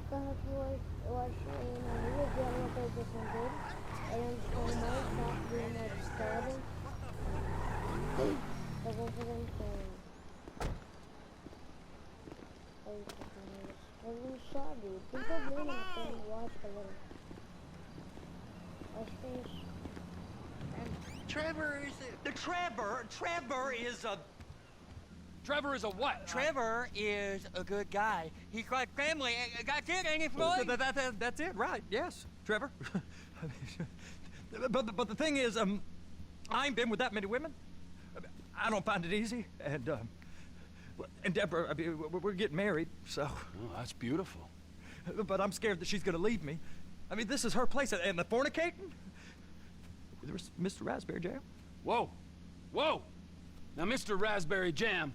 carro que eu achei na rua, vi a localização dele. Era um dos carros mais rápidos do modo história. Só vou fazer então. Aí, mas não sabe, tem problema no carro, eu acho, galera. Acho que é isso. Trevor is a... Trevor is a what? Trevor is a good guy. He's like family. That's it, ain't it, Floyd? That's it, right? Yes, Trevor. but the thing is, I ain't been with that many women. I don't find it easy, and Deborah, I mean, we're getting married, so. Oh, that's beautiful. But I'm scared that she's gonna leave me. I mean, this is her place, and the fornicating. There's Mr. Raspberry Jam. Whoa, whoa! Now, Mr. Raspberry Jam,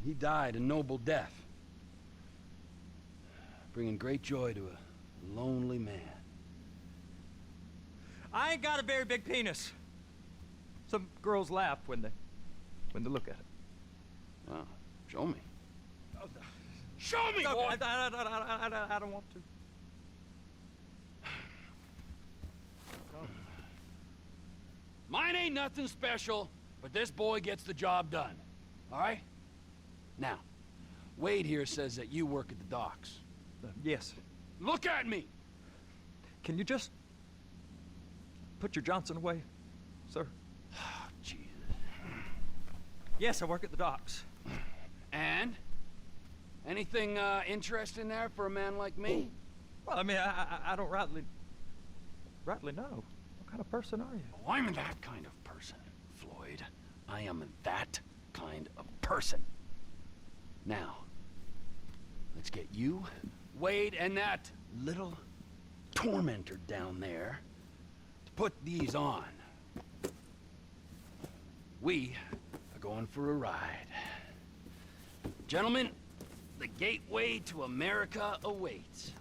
he died a noble death, bringing great joy to a lonely man. I ain't got a very big penis. Some girls laugh when they look at it. Well, show me. Oh, no. Show me, No, boy! I don't want to. Mine ain't nothing special, but this boy gets the job done. All right? Now, Wade here says that you work at the docks. Yes. Look at me! Can you just put your Johnson away, sir? Oh, Jesus. Yes, I work at the docks. And? Anything interesting there for a man like me? Well, I mean, I don't rightly know. What kind of person are you? Oh, I'm that kind of person, Floyd. I am that kind of person. Now, let's get you, Wade, and that little tormentor down there to put these on. We are going for a ride. Gentlemen, the gateway to America awaits.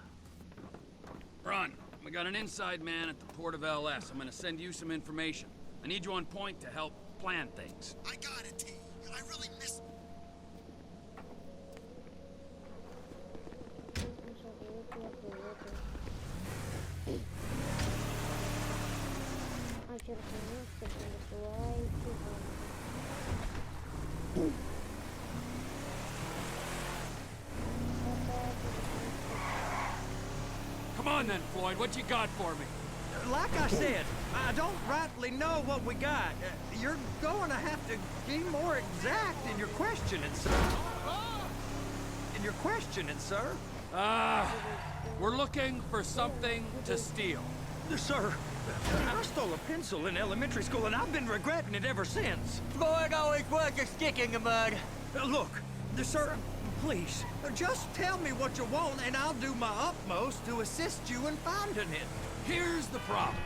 Run. We got an inside man at the port of LS. I'm gonna send you some information. I need you on point to help plan things. I got it, T. I really miss... Come on then, Floyd. What you got for me? Like I said, I don't rightly know what we got. You're going to have to be more exact in your questioning, sir. Sir. We're looking for something to steal. Sir, I stole a pencil in elementary school, and I've been regretting it ever since. Floyd always was a stick in the mud. Look, sir, please, just tell me what you want, and I'll do my utmost to assist you in finding it. Here's the problem.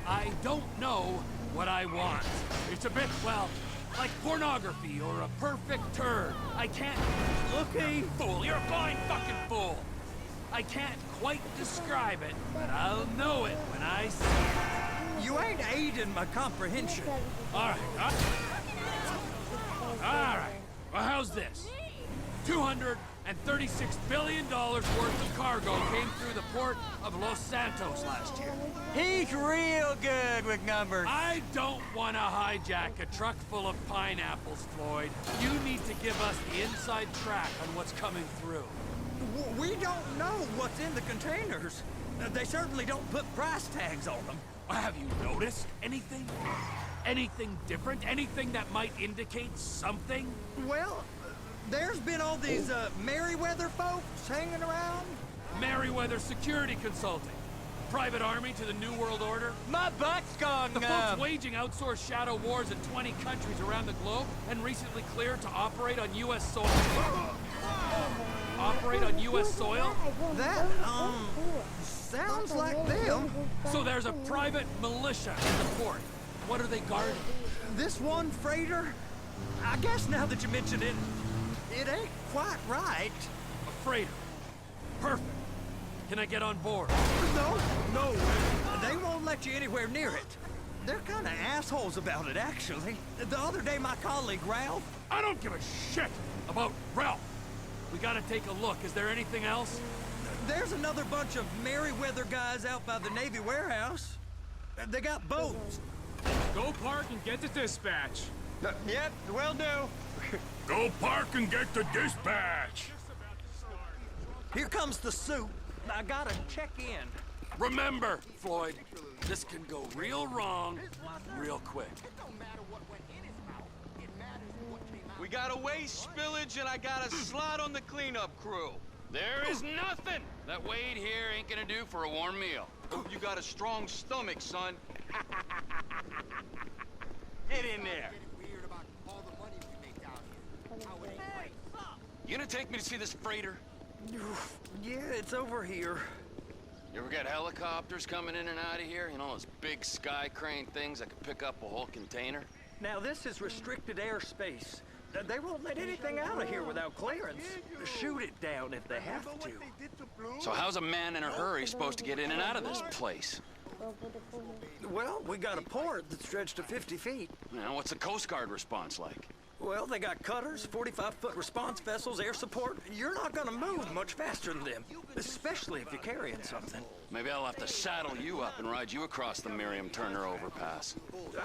I don't know what I want. It's a bit, well, like pornography or a perfect turd. I can't... Okay. Fool, you're a blind fucking fool. I can't quite describe it, but I'll know it when I see it. You ain't aiding my comprehension. All right. Well, how's this? $236 billion worth of cargo came through the port of Los Santos last year. He's real good with numbers. I don't want to hijack a truck full of pineapples, Floyd. You need to give us the inside track on what's coming through. We don't know what's in the containers. They certainly don't put price tags on them. Have you noticed anything? Anything different? Anything that might indicate something? Well, there's been all these Merryweather folks hanging around. Merryweather Security Consulting. Private army to the New World Order. My butt's gone The numb. folks waging outsourced shadow wars in 20 countries around the globe and recently cleared to operate on U.S. soil. Operate on U.S. soil? That, sounds like them. So there's a private militia in the port. What are they guarding? This one freighter, I guess now that you mention it, it ain't quite right. A freighter. Perfect. Can I get on board? No, they won't let you anywhere near it. They're kind of assholes about it, actually. The other day, my colleague, Ralph... I don't give a shit about Ralph. We gotta take a look. Is there anything else? There's another bunch of Merryweather guys out by the Navy warehouse. They got boats. Go park and get to dispatch. Yep, will do. Go park and get to dispatch. Here comes the suit. I gotta check in. Remember, Floyd, this can go real wrong real quick. We got a waste spillage and I got a slot on the cleanup crew. There is nothing that Wade here ain't gonna do for a warm meal. You got a strong stomach, son. Get in there. Weird about all the money we make down here. How it ain't right. You gonna take me to see this freighter? Yeah, it's over here. You ever got helicopters coming in and out of here? You know, those big sky crane things that could pick up a whole container? Now, this is restricted airspace. They won't let anything out of here without clearance. Shoot it down if they have to. So how's a man in a hurry supposed to get in and out of this place? Well, we got a port that stretched to 50 feet. You know, what's the Coast Guard response like? Well, they got cutters, 45-foot response vessels, air support. You're not gonna move much faster than them, especially if you're carrying something. Maybe I'll have to saddle you up and ride you across the Miriam Turner overpass.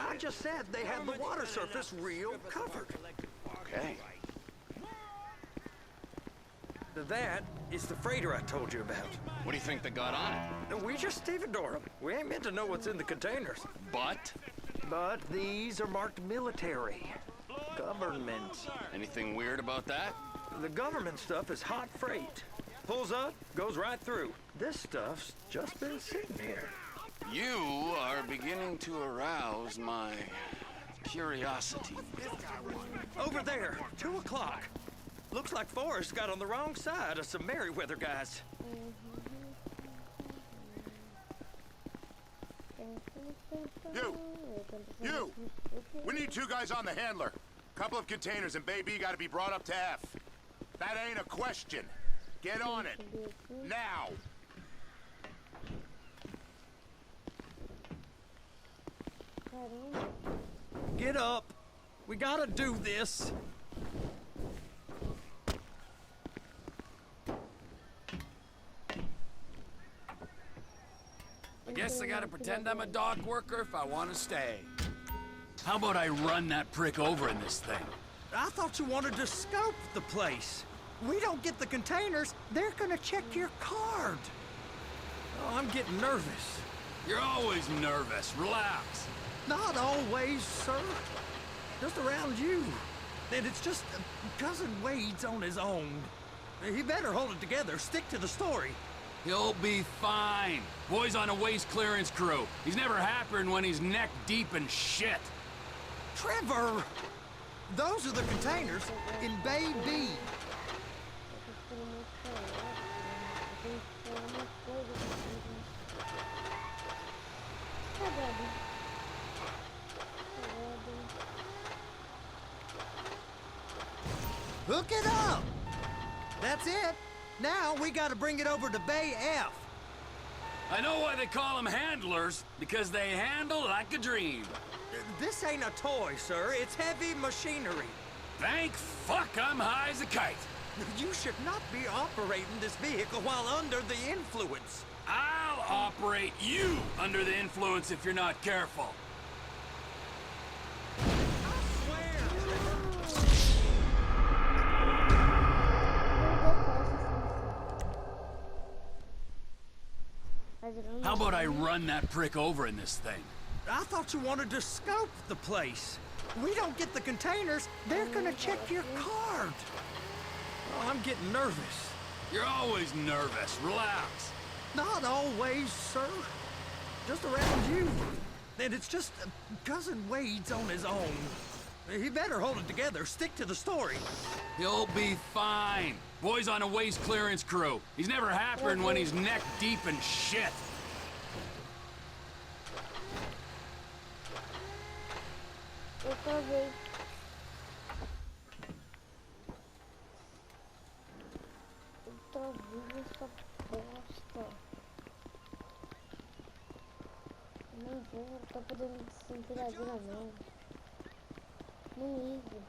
I just said they have the water surface real covered. Okay. That is the freighter I told you about. What do you think they got on it? We just stevedore them. We ain't meant to know what's in the containers. But? But these are marked military. Government. Anything weird about that? The government stuff is hot freight. Pulls up, goes right through. This stuff's just been sitting here. You are beginning to arouse my curiosity. Over there, 2 o'clock. Looks like Forrest got on the wrong side of some Merryweather guys. You! We need 2 guys on the handler. Couple of containers and Baby gotta be brought up to F. That ain't a question. Get on it. Now! Get up. We gotta do this. I guess I gotta pretend I'm a dock worker if I want to stay. How about I run that prick over in this thing? I thought you wanted to scope the place. We don't get the containers, they're gonna check your card. Oh, I'm getting nervous. You're always nervous. Relax. Not always, sir. Just around you. And it's just Cousin Wade's on his own. He better hold it together, stick to the story. He'll be fine. Boy's on a waste clearance crew. He's never happier than when he's neck deep in shit. Trevor! Those are the containers in Bay B. Hook it up! That's it. Now we gotta bring it over to Bay F. I know why they call them handlers, because they handle like a dream. This ain't a toy, sir. It's heavy machinery. Thank fuck I'm high as a kite. You should not be operating this vehicle while under the influence. I'll operate you under the influence if you're not careful. How about I run that prick over in this thing? I thought you wanted to scope the place. We don't get the containers, they're gonna check your card. Oh, I'm getting nervous. You're always nervous. Relax. Not always, sir. Just around you. And it's just Cousin Wade's on his own. He better hold it together, stick to the story. He'll be fine. Boy's on a waste clearance crew. He's never happier than when he's neck deep in shit. Outra vez. Outra vez essa bosta. Não vou, não tá podendo se interagir não. Não ligo.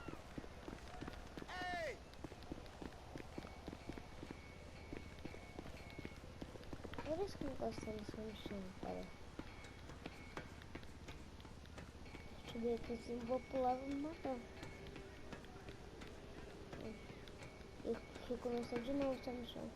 encostando só no chão, cara. Deixa eu ver aqui se eu vou pular, vou me matar. Eu fui começar de novo, tá no chão.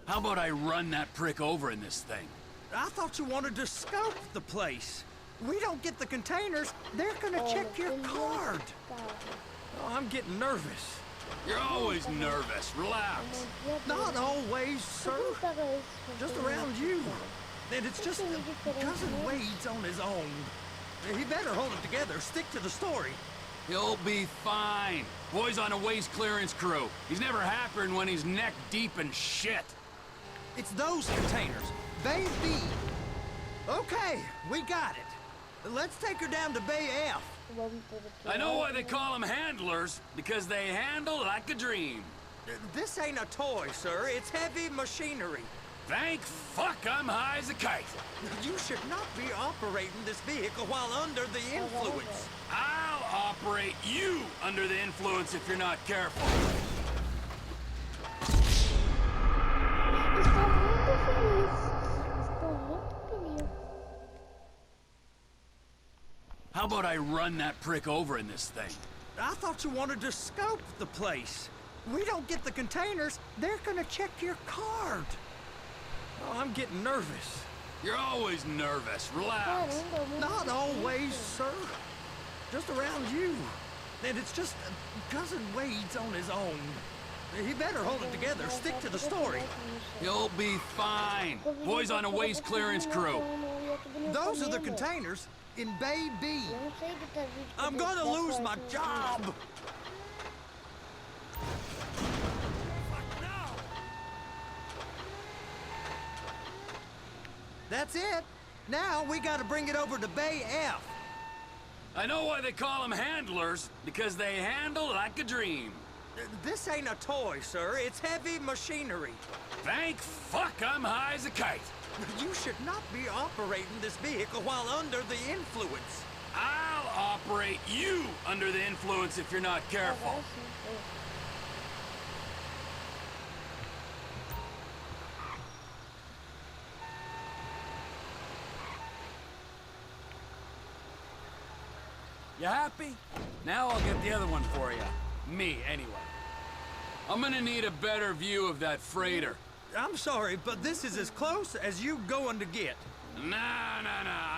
How about I run that prick over in this thing? I thought you wanted to scope the place. We don't get the containers, they're gonna check your card. Oh, I'm getting nervous. You're always nervous. Relax. Not always, sir. Just around you. And it's just Cousin Wade's on his own. He better hold it together, stick to the story. He'll be fine. Boy's on a waste clearance crew. He's never happier than when he's neck deep in shit. It's those containers. Bay B. Okay, we got it. Let's take her down to Bay F. I know why they call them handlers, because they handle like a dream. This ain't a toy, sir. It's heavy machinery. Thank fuck I'm high as a kite. You should not be operating this vehicle while under the influence. I'll operate you under the influence if you're not careful. Estou muito feliz. Estou muito feliz. How about I run that prick over in this thing? I thought you wanted to scope the place. We don't get the containers, they're gonna check your card. Oh, I'm getting nervous. You're always nervous. Relax. Not always, sir. Just around you. And it's just Cousin Wade's on his own. He better hold it together, stick to the story. You'll be fine. Boy's on a waste clearance crew. Those are the containers in Bay B. I'm gonna lose my job. That's it. Now we gotta bring it over to Bay F. I know why they call them handlers, because they handle like a dream. This ain't a toy, sir. It's heavy machinery. Thank fuck I'm high as a kite. You should not be operating this vehicle while under the influence. I'll operate you under the influence if you're not careful. You happy? Now I'll get the other one for you. Me, anyway. I'm gonna need a better view of that freighter. I'm sorry, but this is as close as you going to get. Nah.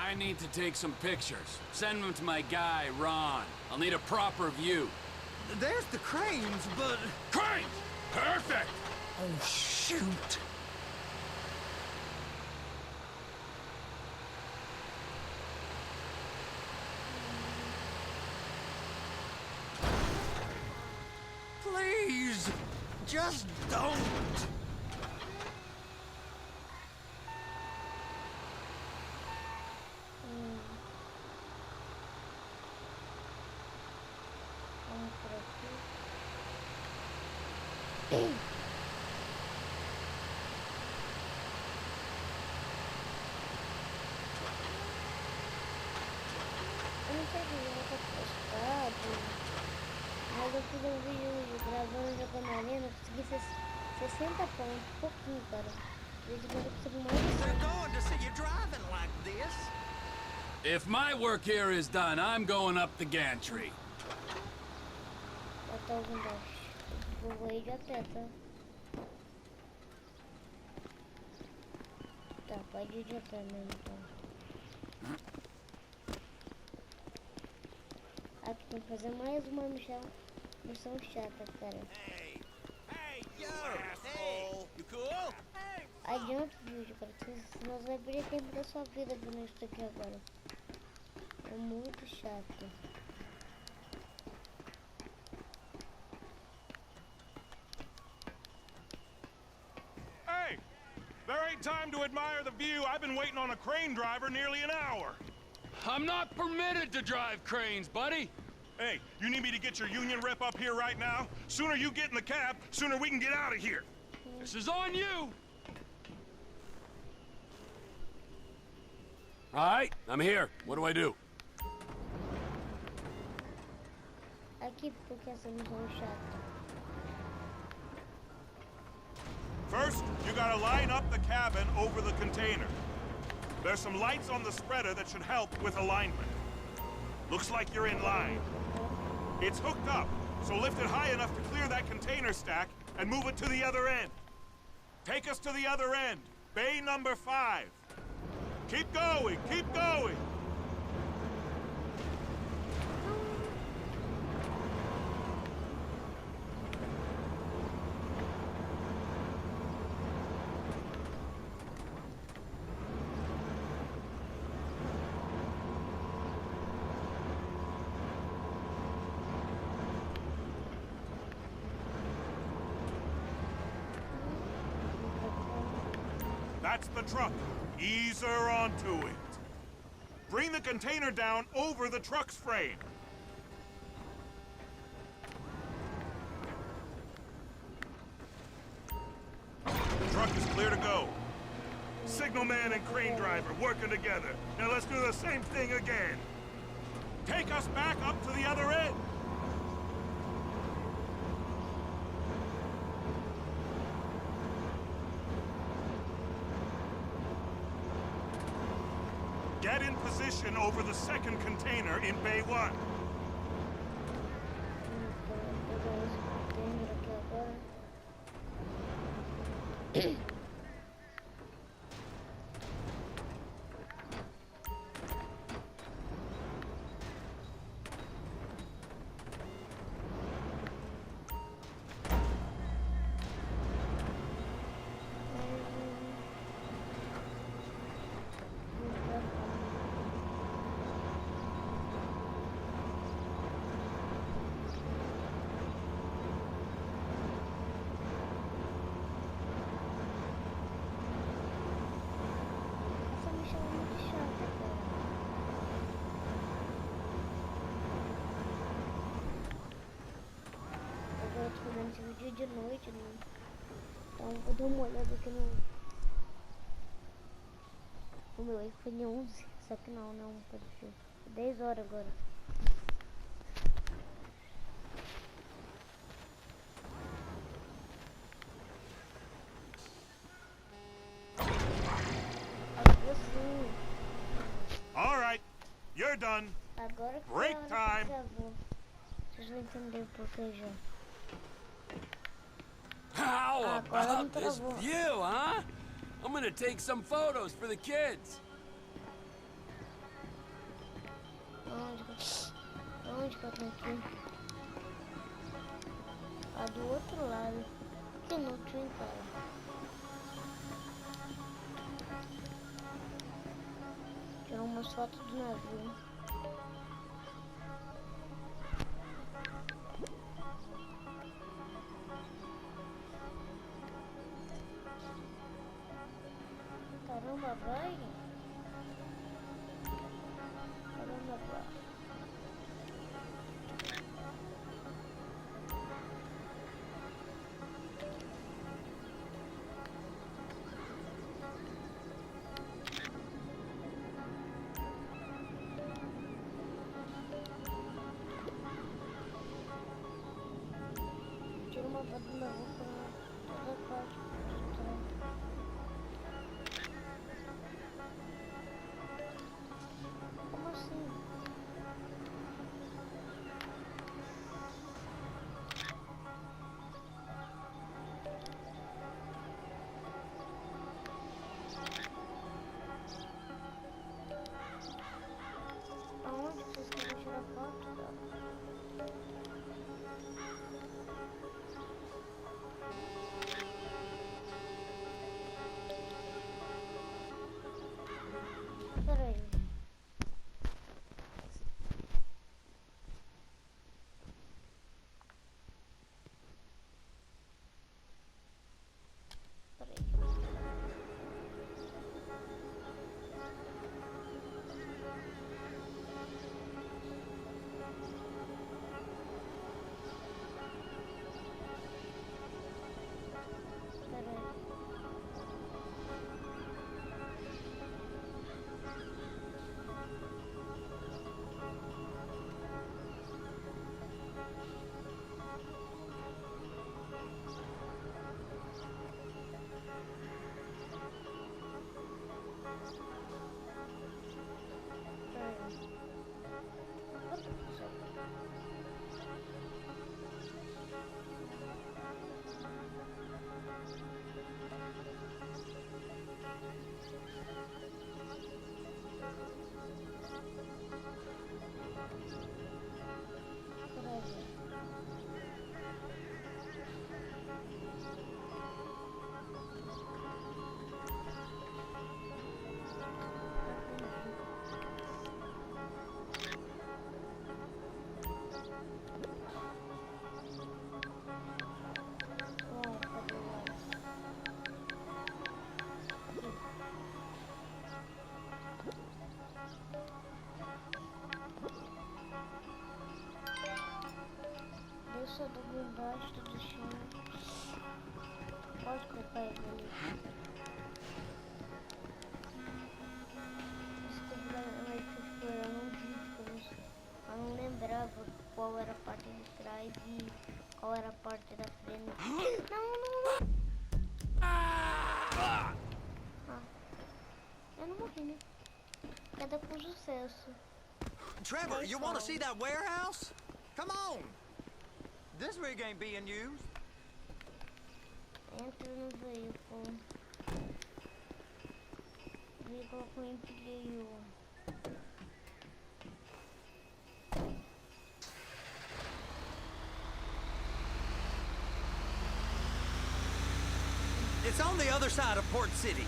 I need to take some pictures. Send them to my guy, Ron. I'll need a proper view. There's the cranes, but... Cranes! Perfect! Oh, shoot. Please, just don't. Mas eu fiz um vídeo gravando jogando arena, consegui 60 pontos, pouquinho, cara. De vez em quando eu consigo mais. They're going to see you driving like this. If my work here is done, I'm going up the gantry. Já tá ouvindo, o povo aí já tenta. Tá, pode adiantar mesmo, então. Aqui tem que fazer mais uma missão chata, cara. Hey, yo! Hey, you cool? Adianta o vídeo, cara, senão você vai perder tempo da sua vida vendo isso aqui agora. É muito chato. Hey! There ain't time to admire the view. I've been waiting on a crane driver nearly an hour. I'm not permitted to drive cranes, buddy. Hey, you need me to get your union rep up here right now? Sooner you get in the cab, sooner we can get out of here. This is on you! All right, I'm here. What do I do? Aqui porque essa missão é chata. First, you gotta line up the cabin over the container. There's some lights on the spreader that should help with alignment. Looks like you're in line. It's hooked up, so lift it high enough to clear that container stack and move it to the other end. Take us to the other end, bay number 5. Keep going, keep going! That's the truck. Ease her onto it. Bring the container down over the truck's frame. The truck is clear to go. Signalman and crane driver working together. Now let's do the same thing again. Take us back up to the other end. Get in position over the second container in Bay 1. Essa missão é muito chata, cara. Agora eu tô fazendo esse vídeo de noite, né? Então vou dar uma olhada aqui no... O meu iPhone 11. Só que não, pode ser. 10 horas agora. Agora sim. All right, you're done. Agora que Break a hora time. que travou. Vocês vão entender o porquê já. How Agora não about this travou. view, huh? I'm gonna take some photos for the kids. Onde que eu tô aqui? Ah, do outro lado. Que inútil, hein, cara? Tirar umas fotos do navio. Caramba, vai! Caramba, vai! Tira uma foto do navio pra toda parte. Como assim? Aonde que vocês querem tirar foto, cara? Embaixo do chão. Pode colocar ele ali. Desculpa, mas tipo, eu não vi, porque eu não lembrava qual era a parte de trás e qual era a parte da frente. Não. Ah, eu não morri, né? Cada com sucesso. Trevor, you want to see that warehouse? Come on. This rig ain't being used. Entra no veículo. Veículo com empilho. It's on the other side of Port City.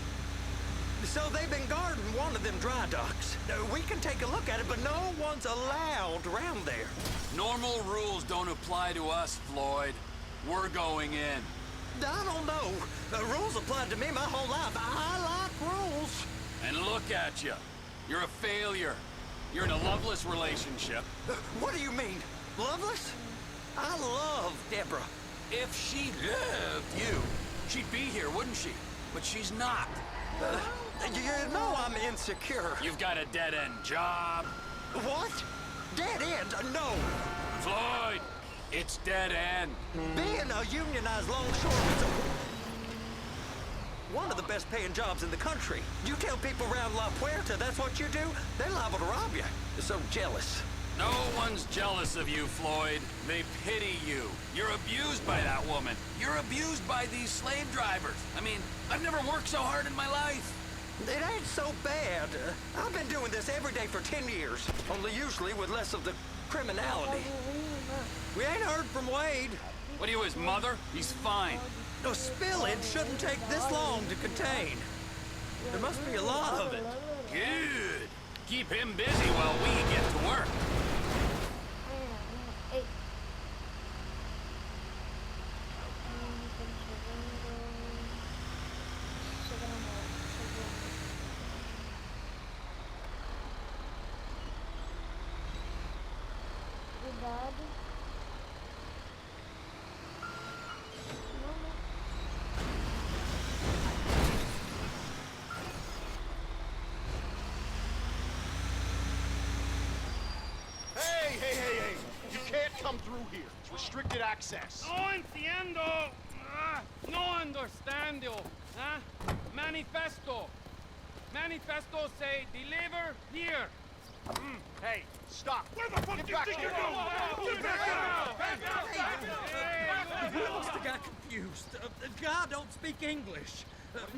So they've been guarding one of them dry docks. We can take a look at it, but no one's allowed around there. Normal rules don't apply to us, Floyd. We're going in. I don't know. The rules applied to me my whole life. I like rules. And look at you. You're a failure. You're in a loveless relationship. What do you mean? Loveless? I love Deborah. If she loved you, she'd be here, wouldn't she? But she's not. You know I'm insecure. You've got a dead-end job. What? Dead end? No. Floyd, it's dead end. Being a unionized longshoreman's one of the best paying jobs in the country. You tell people around La Puerta that's what you do, they're liable to rob you. They're so jealous. No one's jealous of you, Floyd. They pity you. You're abused by that woman. You're abused by these slave drivers. I mean, I've never worked so hard in my life. It ain't so bad. I've been doing this every day for 10 years, only usually with less of the criminality. We ain't heard from Wade. What are you, his mother? He's fine. No, spillage shouldn't take this long to contain. There must be a lot of it. Good. Keep him busy while we get to work. Ei. Chega na moto. Cuidado. Não. Hey! You can't come through here. It's restricted access. No entiendo. No understand you. Manifesto. Manifesto say deliver here. Hey, stop. Where the fuck Get do you back think here. you're going? He must have got confused. God don't speak English.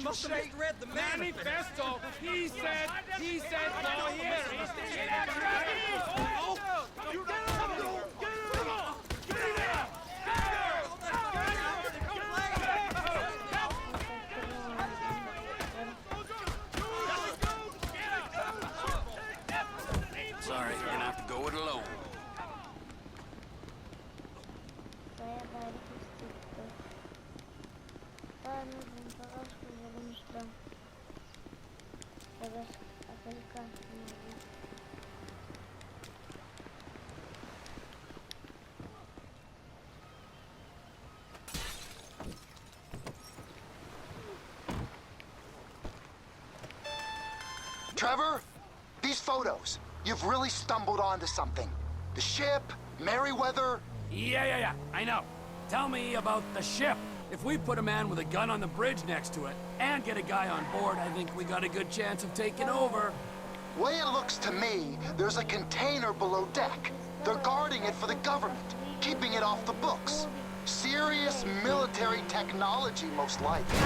Must have say? misread the manifest. Manifesto. He said no here. Sorry, you're gonna have to go it alone. Vai a barra que estica. Tá, nós vamos pagar as coisas, vou mostrar. Pega aquele carro. Trevor, these photos. You've really stumbled onto something. The ship, Merryweather. Yeah. I know. Tell me about the ship. If we put a man with a gun on the bridge next to it and get a guy on board, I think we got a good chance of taking over. Way it looks to me, there's a container below deck. They're guarding it for the government, keeping it off the books. Serious military technology, most likely.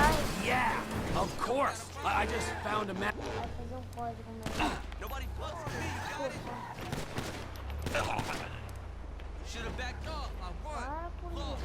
Yeah, of course. I just found a man. Vai fazer código, né? Nobody fucks with me. Should have backed off. I won. Para por isso.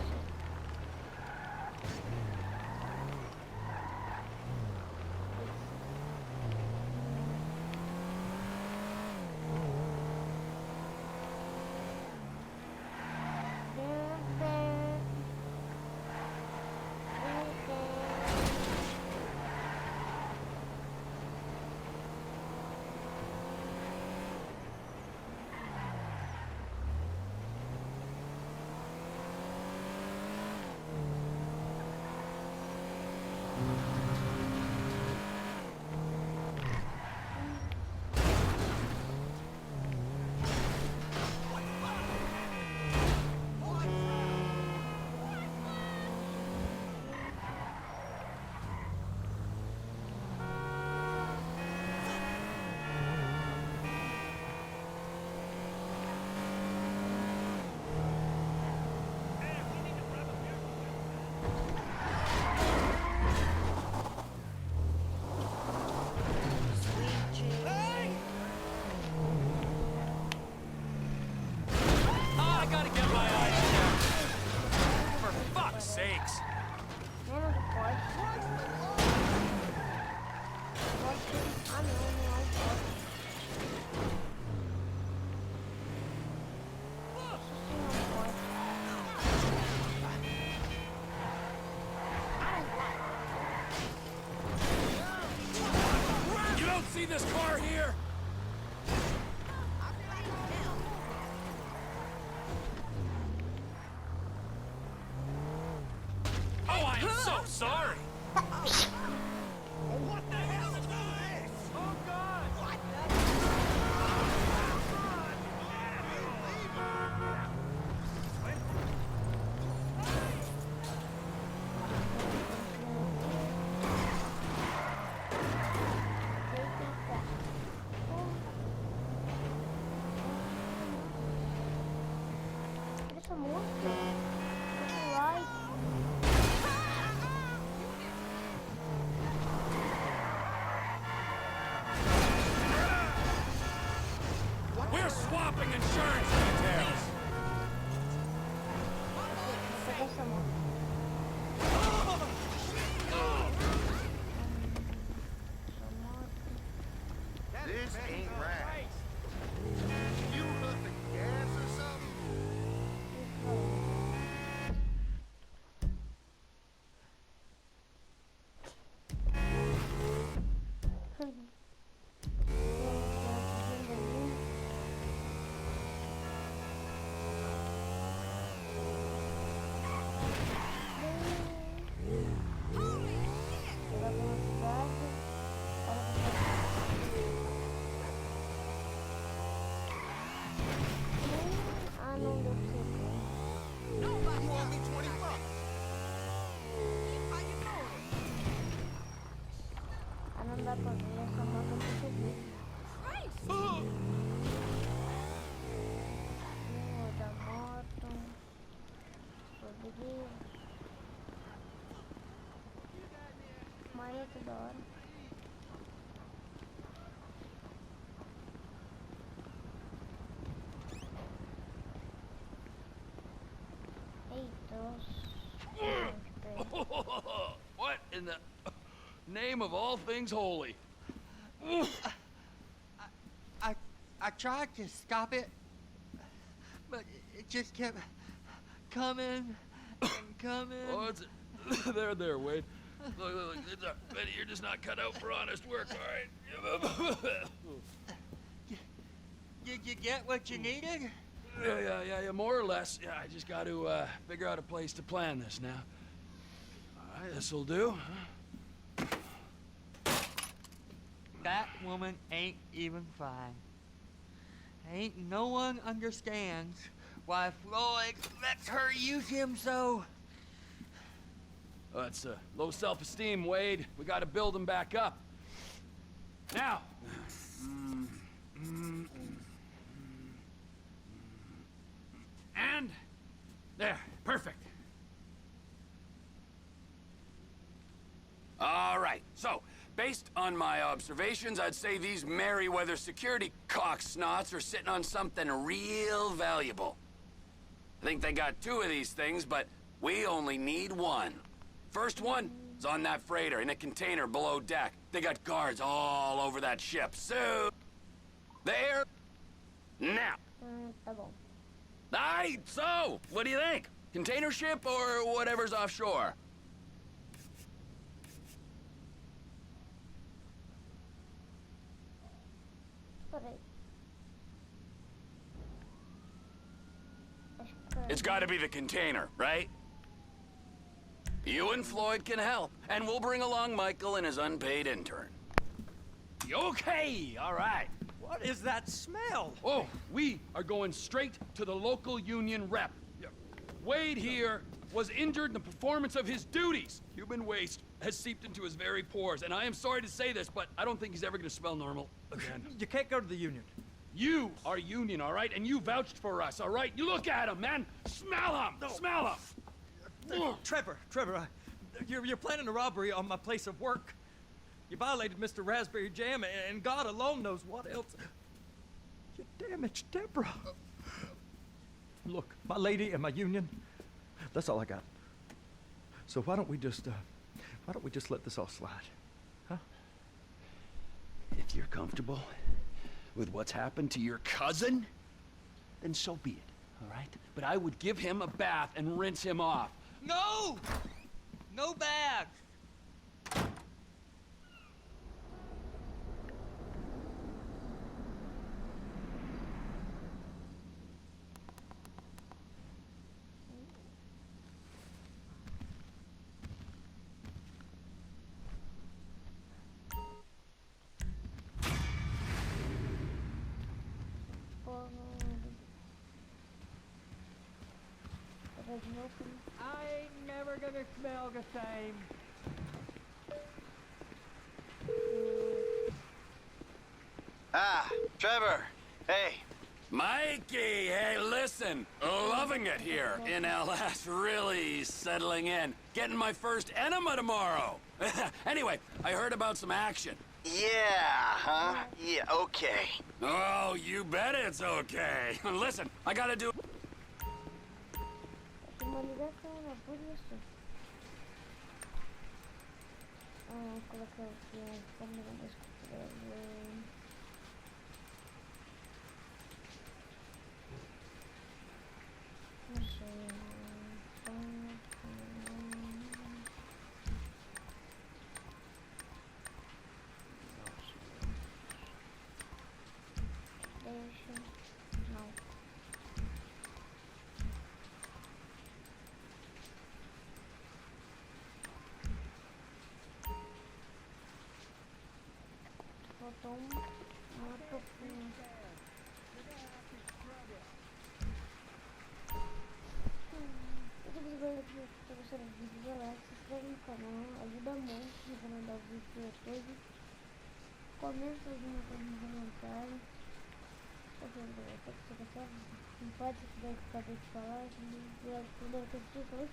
See this car here? Oh, I am so sorry. What the hell is this? Oh, God! What? There's a monster. There's a ride. We're swapping insurance details. There's a monster. This ain't right. You look the gas or something? You owe me $20. Anda correndo sama teman-teman. Udah motong. Begini. Maya kedor. What in the name of all things holy? I tried to stop it, but it just kept coming and coming. Oh, it's there, Wade. Look, Betty, you're just not cut out for honest work, all right? Did you get what you needed? Yeah, more or less. Yeah, I just got to figure out a place to plan this now. All right, this'll do. That woman ain't even fine. Ain't no one understands why Floyd lets her use him so. Oh, it's low self-esteem, Wade. We got to build him back up. Now. And there, perfect. All right, so based on my observations, I'd say these Merryweather security cocksnots are sitting on something real valuable. I think they got 2 of these things, but we only need 1. First one is on that freighter in a container below deck. They got guards all over that ship, so... There. Now. Tá bom. Aye, so, what do you think? Container ship or whatever's offshore? Peraí. It's gotta be the container, right? You and Floyd can help, and we'll bring along Michael and his unpaid intern. Okay, all right. What is that smell? Oh, we are going straight to the local union rep. Wade here was injured in the performance of his duties. Human waste has seeped into his very pores, and I am sorry to say this, but I don't think he's ever gonna smell normal again. You can't go to the union. You are union, all right? And you vouched for us, all right? You look at him, man. Smell him. No. Smell him. Trevor, you're planning a robbery on my place of work. You violated Mr. Raspberry Jam, and God alone knows what else. You damaged Deborah. Look, my lady and my union, that's all I got. So why don't we just let this all slide, huh? If you're comfortable with what's happened to your cousin, then so be it, all right? But I would give him a bath and rinse him off. No! No bags! smoking. I ain't never gonna smell the same. Ah, Trevor. Hey. Mikey, hey, listen. Loving it here in LS. Really settling in. Getting my first enema tomorrow. Anyway, I heard about some action. Yeah, huh? Yeah, okay. Oh, you bet it's okay. Listen, I gotta do... Uma ligação, né? Por isso. Vou colocar aqui a câmera mais computador. Não sei. Deixa. Não. Faltou uma topinha. Se você gostou do vídeo, vai lá, se inscreve no canal, ajuda muito no canal da vídeo no YouTube. Comenta alguma coisa nos comentários. Se você gostar, não pode se quiser que acabei de falar, tudo eu tenho que falar.